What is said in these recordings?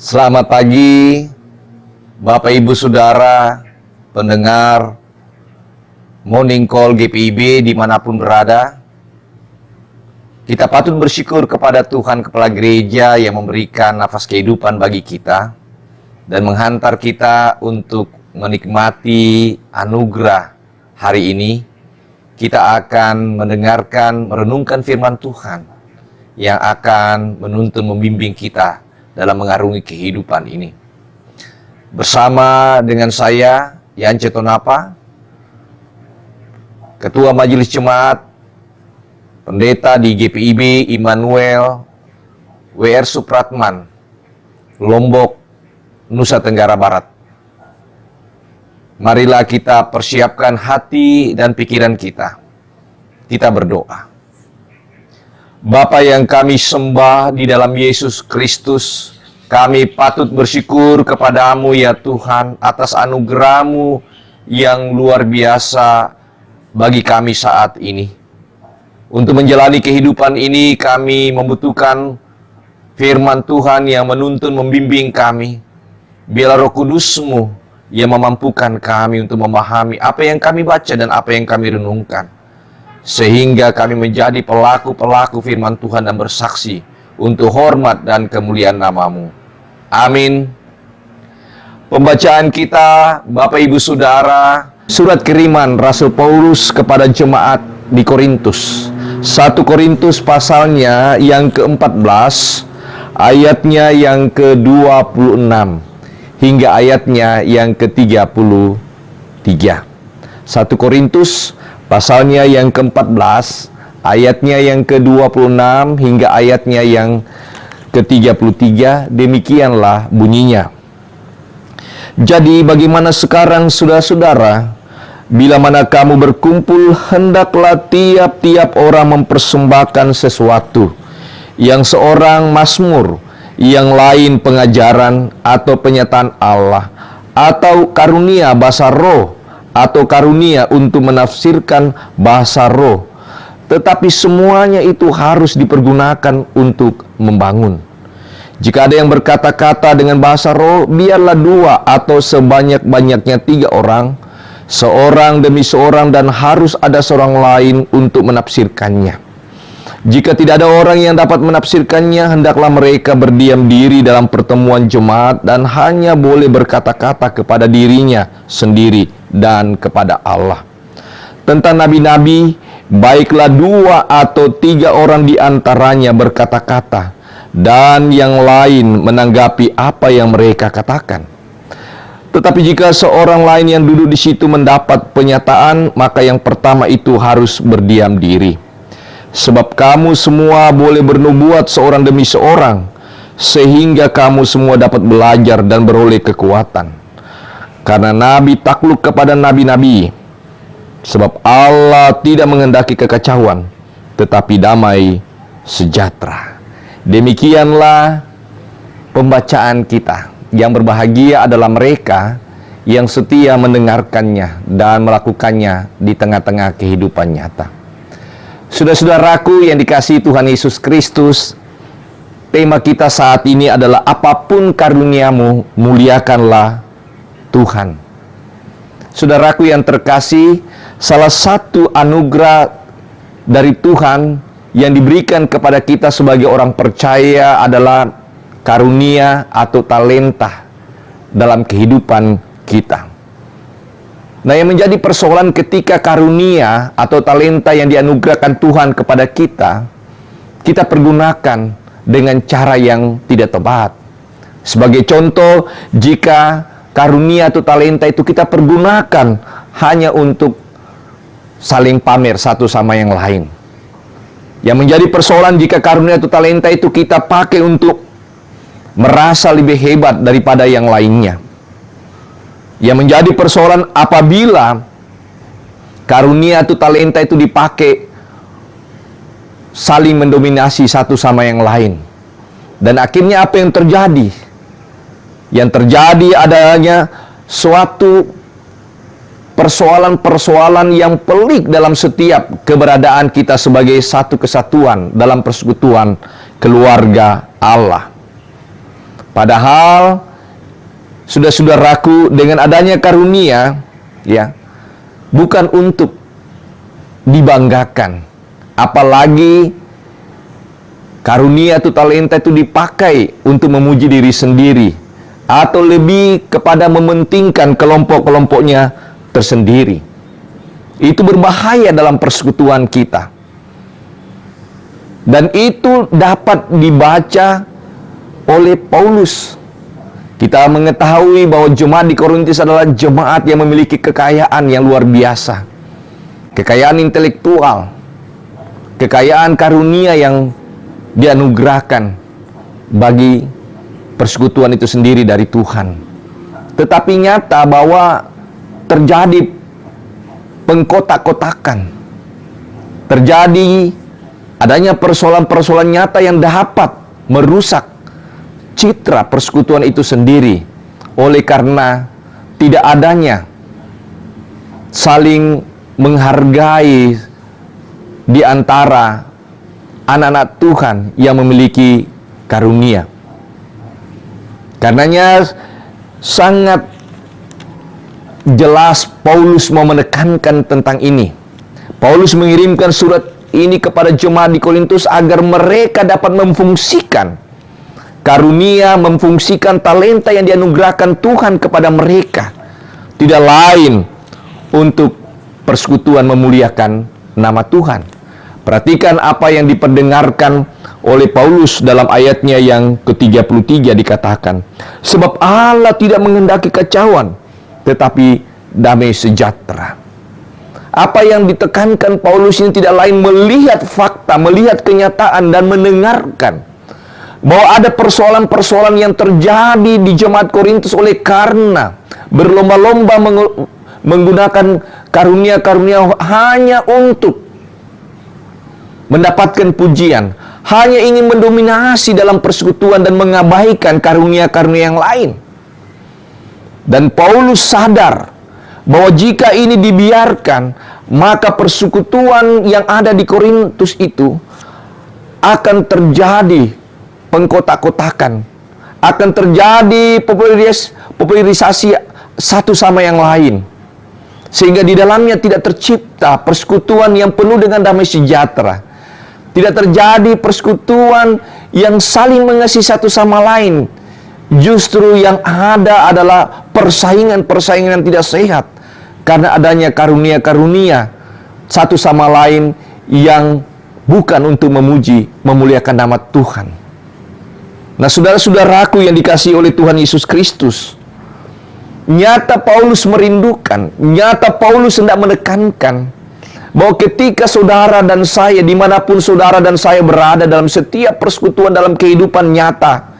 Selamat pagi, Bapak Ibu Saudara, pendengar Morning Call GPIB dimanapun berada. Kita patut bersyukur kepada Tuhan Kepala Gereja yang memberikan nafas kehidupan bagi kita dan menghantar kita untuk menikmati anugerah hari ini. Kita akan mendengarkan, merenungkan firman Tuhan yang akan menuntun membimbing kita dalam mengarungi kehidupan ini. Bersama dengan saya, Yance Tonapa, Ketua Majelis Jemaat, Pendeta di GPIB Immanuel WR Supratman, Lombok, Nusa Tenggara Barat. Marilah kita persiapkan hati dan pikiran kita. Kita berdoa. Bapa yang kami sembah di dalam Yesus Kristus, kami patut bersyukur kepadamu ya Tuhan atas anugerah-Mu yang luar biasa bagi kami saat ini. Untuk menjalani kehidupan ini kami membutuhkan firman Tuhan yang menuntun membimbing kami. Biarlah Roh Kudus-Mu yang memampukan kami untuk memahami apa yang kami baca dan apa yang kami renungkan, sehingga kami menjadi pelaku-pelaku firman Tuhan dan bersaksi untuk hormat dan kemuliaan nama-Mu. Amin. Pembacaan kita, Bapak Ibu Saudara, surat kiriman Rasul Paulus kepada jemaat di Korintus. 1 Korintus pasalnya yang ke-14, ayatnya yang ke-26, hingga ayatnya yang ke-33. 1 Korintus pasalnya yang ke-14, ayatnya yang ke-26 hingga ayatnya yang ke-33, demikianlah bunyinya. Jadi bagaimana sekarang saudara-saudara? Bila mana kamu berkumpul, hendaklah tiap-tiap orang mempersembahkan sesuatu. Yang seorang mazmur, yang lain pengajaran atau penyataan Allah, atau karunia bahasa roh, atau karunia untuk menafsirkan bahasa roh. Tetapi semuanya itu harus dipergunakan untuk membangun. Jika ada yang berkata-kata dengan bahasa roh, biarlah 2 atau sebanyak-banyaknya 3 orang, seorang demi seorang, dan harus ada seorang lain untuk menafsirkannya. Jika tidak ada orang yang dapat menafsirkannya, hendaklah mereka berdiam diri dalam pertemuan jemaat dan hanya boleh berkata-kata kepada dirinya sendiri dan kepada Allah. Tentang nabi-nabi, baiklah 2 atau 3 orang di antaranya berkata-kata, dan yang lain menanggapi apa yang mereka katakan. Tetapi jika seorang lain yang duduk di situ mendapat penyataan, maka yang pertama itu harus berdiam diri. Sebab kamu semua boleh bernubuat seorang demi seorang, sehingga kamu semua dapat belajar dan beroleh kekuatan. Karena nabi takluk kepada nabi-nabi, sebab Allah tidak menghendaki kekacauan, tetapi damai sejahtera. Demikianlah pembacaan kita. Yang berbahagia adalah mereka yang setia mendengarkannya dan melakukannya di tengah-tengah kehidupan nyata. Saudara-saudaraku yang dikasihi Tuhan Yesus Kristus, tema kita saat ini adalah apapun karuniamu, muliakanlah Tuhan. Saudaraku yang terkasih, salah satu anugerah dari Tuhan yang diberikan kepada kita sebagai orang percaya adalah karunia atau talenta dalam kehidupan kita. Nah, yang menjadi persoalan ketika karunia atau talenta yang dianugerahkan Tuhan kepada kita, kita pergunakan dengan cara yang tidak tepat. Sebagai contoh, jika karunia atau talenta itu kita pergunakan hanya untuk saling pamer satu sama yang lain. Yang menjadi persoalan jika karunia atau talenta itu kita pakai untuk merasa lebih hebat daripada yang lainnya. Yang menjadi persoalan apabila karunia atau talenta itu dipakai saling mendominasi satu sama yang lain. Dan akhirnya apa yang terjadi? Yang terjadi adanya suatu persoalan-persoalan yang pelik dalam setiap keberadaan kita sebagai satu kesatuan dalam persekutuan keluarga Allah. Padahal saudara-saudaraku, dengan adanya karunia ya, bukan untuk dibanggakan. Apalagi karunia atau talenta itu dipakai untuk memuji diri sendiri, atau lebih kepada mementingkan kelompok-kelompoknya tersendiri. Itu berbahaya dalam persekutuan kita. Dan itu dapat dibaca oleh Paulus. Kita mengetahui bahwa jemaat di Korintus adalah jemaat yang memiliki kekayaan yang luar biasa. Kekayaan intelektual, kekayaan karunia yang dianugerahkan bagi persekutuan itu sendiri dari Tuhan. Tetapi nyata bahwa terjadi pengkotak-kotakan, terjadi adanya persoalan-persoalan nyata yang dapat merusak citra persekutuan itu sendiri, oleh karena tidak adanya saling menghargai di antara anak-anak Tuhan yang memiliki karunia. Karenanya sangat jelas Paulus mau menekankan tentang ini. Paulus mengirimkan surat ini kepada jemaat di Korintus agar mereka dapat memfungsikan karunia, memfungsikan talenta yang dianugerahkan Tuhan kepada mereka. Tidak lain untuk persekutuan memuliakan nama Tuhan. Perhatikan apa yang diperdengarkan oleh Paulus dalam ayatnya yang ke-33 dikatakan, sebab Allah tidak menghendaki kekacauan, tetapi damai sejahtera. Apa yang ditekankan Paulus ini tidak lain melihat fakta, melihat kenyataan, dan mendengarkan bahwa ada persoalan-persoalan yang terjadi di jemaat Korintus oleh karena berlomba-lomba menggunakan karunia-karunia hanya untuk mendapatkan pujian, hanya ingin mendominasi dalam persekutuan dan mengabaikan karunia-karunia yang lain. Dan Paulus sadar bahwa jika ini dibiarkan, maka persekutuan yang ada di Korintus itu akan terjadi pengkotak-kotakan, akan terjadi popularisasi satu sama yang lain, sehingga di dalamnya tidak tercipta persekutuan yang penuh dengan damai sejahtera. Tidak terjadi persekutuan yang saling mengasihi satu sama lain. Justru yang ada adalah persaingan-persaingan yang tidak sehat, karena adanya karunia-karunia satu sama lain yang bukan untuk memuji, memuliakan nama Tuhan. Nah, saudara-saudaraku yang dikasihi oleh Tuhan Yesus Kristus, nyata Paulus merindukan, nyata Paulus hendak menekankan bahwa ketika saudara dan saya, dimanapun saudara dan saya berada dalam setiap persekutuan dalam kehidupan nyata,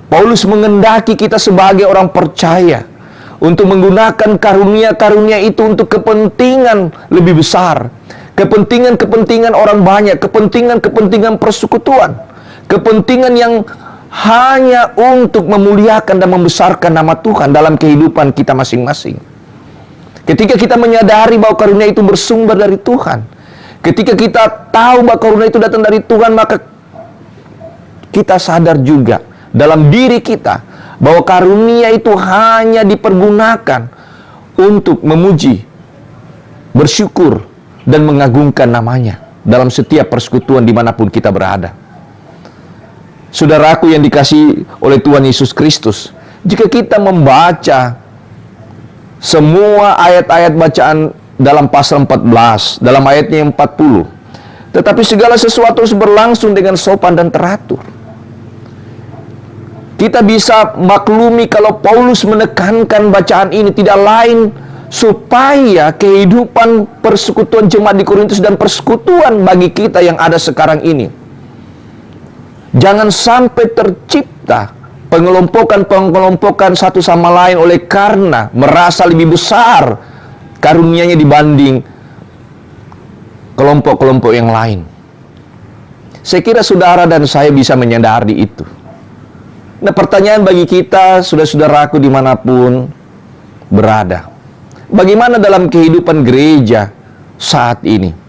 Paulus mengendaki kita sebagai orang percaya untuk menggunakan karunia-karunia itu untuk kepentingan lebih besar, kepentingan-kepentingan orang banyak, kepentingan-kepentingan persekutuan, kepentingan yang hanya untuk memuliakan dan membesarkan nama Tuhan dalam kehidupan kita masing-masing. Ketika kita menyadari bahwa karunia itu bersumber dari Tuhan, ketika kita tahu bahwa karunia itu datang dari Tuhan, maka kita sadar juga dalam diri kita bahwa karunia itu hanya dipergunakan untuk memuji, bersyukur, dan mengagungkan namanya dalam setiap persekutuan dimanapun kita berada. Saudaraku yang dikasihi oleh Tuhan Yesus Kristus, jika kita membaca semua ayat-ayat bacaan dalam pasal 14, dalam ayatnya yang 40, tetapi segala sesuatu harus berlangsung dengan sopan dan teratur. Kita bisa maklumi kalau Paulus menekankan bacaan ini tidak lain supaya kehidupan persekutuan jemaat di Korintus dan persekutuan bagi kita yang ada sekarang ini jangan sampai tercipta pengelompokan satu sama lain oleh karena merasa lebih besar karunianya dibanding kelompok-kelompok yang lain. Saya kira saudara dan saya bisa menyadari itu. Nah, pertanyaan bagi kita, saudara-saudaraku dimanapun berada, bagaimana dalam kehidupan gereja saat ini?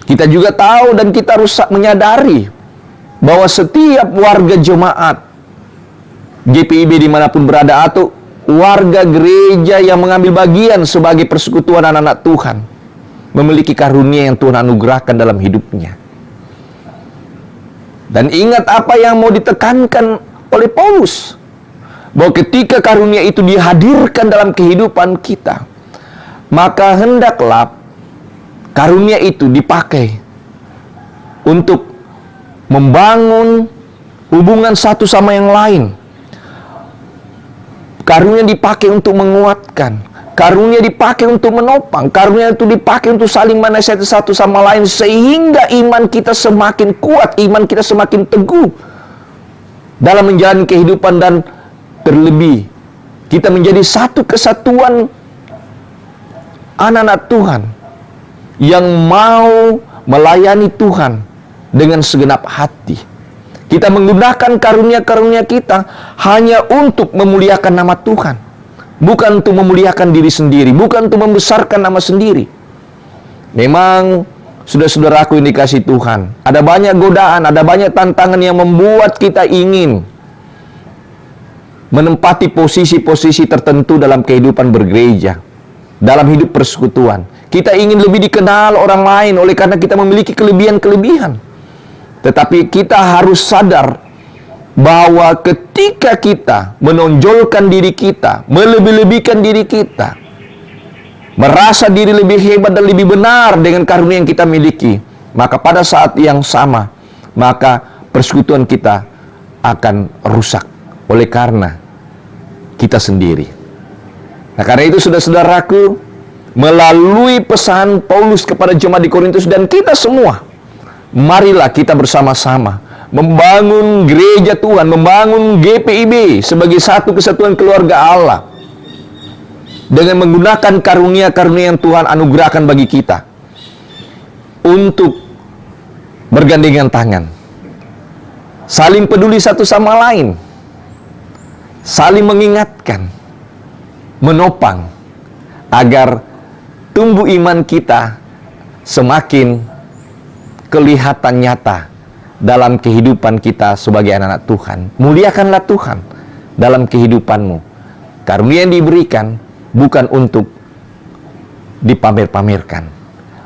Kita juga tahu dan kita harus menyadari bahwa setiap warga jemaat GPIB dimanapun berada atau warga gereja yang mengambil bagian sebagai persekutuan anak-anak Tuhan memiliki karunia yang Tuhan anugerahkan dalam hidupnya. Dan ingat apa yang mau ditekankan oleh Paulus, bahwa ketika karunia itu dihadirkan dalam kehidupan kita, maka hendaklah karunia itu dipakai untuk membangun hubungan satu sama yang lain. Karunia dipakai untuk menguatkan, karunia dipakai untuk menopang, karunia itu dipakai untuk saling menasihati satu sama lain, sehingga iman kita semakin kuat, iman kita semakin teguh dalam menjalani kehidupan, dan terlebih kita menjadi satu kesatuan anak-anak Tuhan yang mau melayani Tuhan dengan segenap hati. Kita menggunakan karunia-karunia kita hanya untuk memuliakan nama Tuhan, bukan untuk memuliakan diri sendiri, bukan untuk membesarkan nama sendiri. Memang saudara-saudaraku yang dikasihi Tuhan, ada banyak godaan, ada banyak tantangan yang membuat kita ingin menempati posisi-posisi tertentu dalam kehidupan bergereja, dalam hidup persekutuan. Kita ingin lebih dikenal orang lain oleh karena kita memiliki kelebihan-kelebihan. Tetapi kita harus sadar bahwa ketika kita menonjolkan diri kita, melebih-lebihkan diri kita, merasa diri lebih hebat dan lebih benar dengan karunia yang kita miliki, maka pada saat yang sama, maka persekutuan kita akan rusak oleh karena kita sendiri. Nah, karena itu saudara-saudaraku, melalui pesan Paulus kepada jemaat di Korintus dan kita semua, marilah kita bersama-sama membangun gereja Tuhan, membangun GPIB sebagai satu kesatuan keluarga Allah dengan menggunakan karunia-karunia yang Tuhan anugerahkan bagi kita untuk bergandengan tangan, saling peduli satu sama lain, saling mengingatkan, menopang, agar tumbuh iman kita semakin kelihatan nyata dalam kehidupan kita sebagai anak-anak Tuhan. Muliakanlah Tuhan dalam kehidupanmu. Karunia yang diberikan bukan untuk dipamer-pamerkan,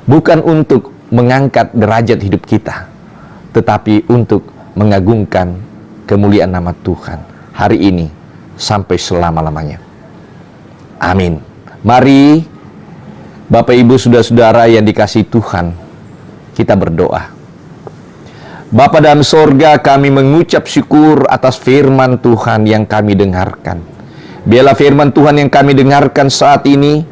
bukan untuk mengangkat derajat hidup kita, tetapi untuk mengagungkan kemuliaan nama Tuhan hari ini sampai selama-lamanya. Amin. Mari Bapak Ibu saudara-saudara yang dikasihi Tuhan, kita berdoa. Bapa dalam sorga, kami mengucap syukur atas firman Tuhan yang kami dengarkan. Biarlah firman Tuhan yang kami dengarkan saat ini,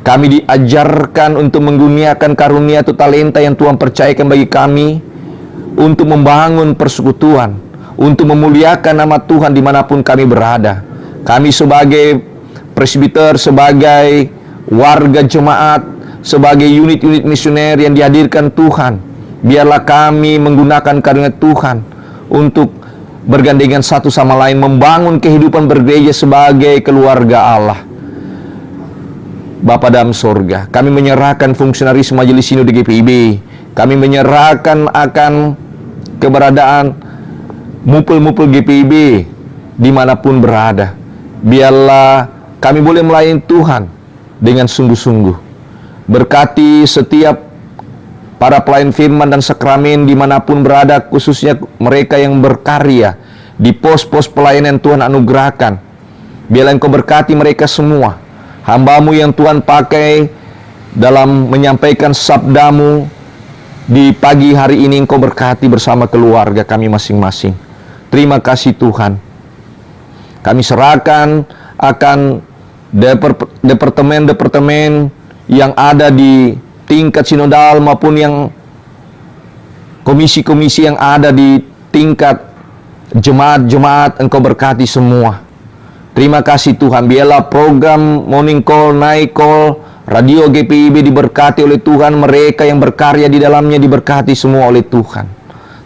kami diajarkan untuk menggunakan karunia atau talenta yang Tuhan percayakan bagi kami, untuk membangun persekutuan, untuk memuliakan nama Tuhan dimanapun kami berada. Kami sebagai presbiter, sebagai warga jemaat, sebagai unit-unit misioner yang dihadirkan Tuhan, biarlah kami menggunakan karunia Tuhan untuk bergandengan satu sama lain, membangun kehidupan bergereja sebagai keluarga Allah. Bapa dalam sorga, kami menyerahkan fungsionaris majelis sinode GPIB, kami menyerahkan akan keberadaan mupel-mupel GPIB dimanapun berada. Biarlah kami boleh melayani Tuhan dengan sungguh-sungguh. Berkati setiap para pelayan firman dan sakramen dimanapun berada, khususnya mereka yang berkarya di pos-pos pelayanan Tuhan anugerahkan. Biarlah Engkau berkati mereka semua, hamba-Mu yang Tuhan pakai dalam menyampaikan sabda-Mu di pagi hari ini. Engkau berkati bersama keluarga kami masing-masing. Terima kasih Tuhan. Kami serahkan akan departemen-departemen yang ada di tingkat sinodal maupun yang komisi-komisi yang ada di tingkat jemaat-jemaat. Engkau berkati semua. Terima kasih Tuhan. Biarlah program Morning Call, Night Call, Radio GPIB diberkati oleh Tuhan. Mereka yang berkarya di dalamnya diberkati semua oleh Tuhan.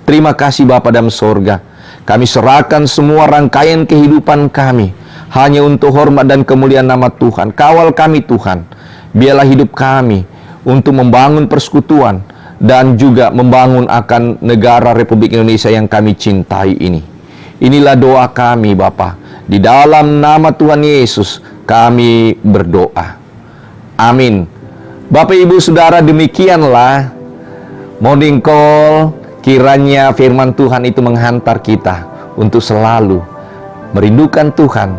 Terima kasih Bapa dalam sorga. Kami serahkan semua rangkaian kehidupan kami hanya untuk hormat dan kemuliaan nama Tuhan. Kawal kami Tuhan. Biarlah hidup kami untuk membangun persekutuan dan juga membangun akan negara Republik Indonesia yang kami cintai ini. Inilah doa kami Bapa. Di dalam nama Tuhan Yesus kami berdoa. Amin. Bapak Ibu Saudara, demikianlah Morning Call. Kiranya firman Tuhan itu menghantar kita untuk selalu merindukan Tuhan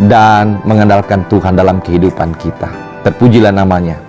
dan mengandalkan Tuhan dalam kehidupan kita. Terpujilah namanya.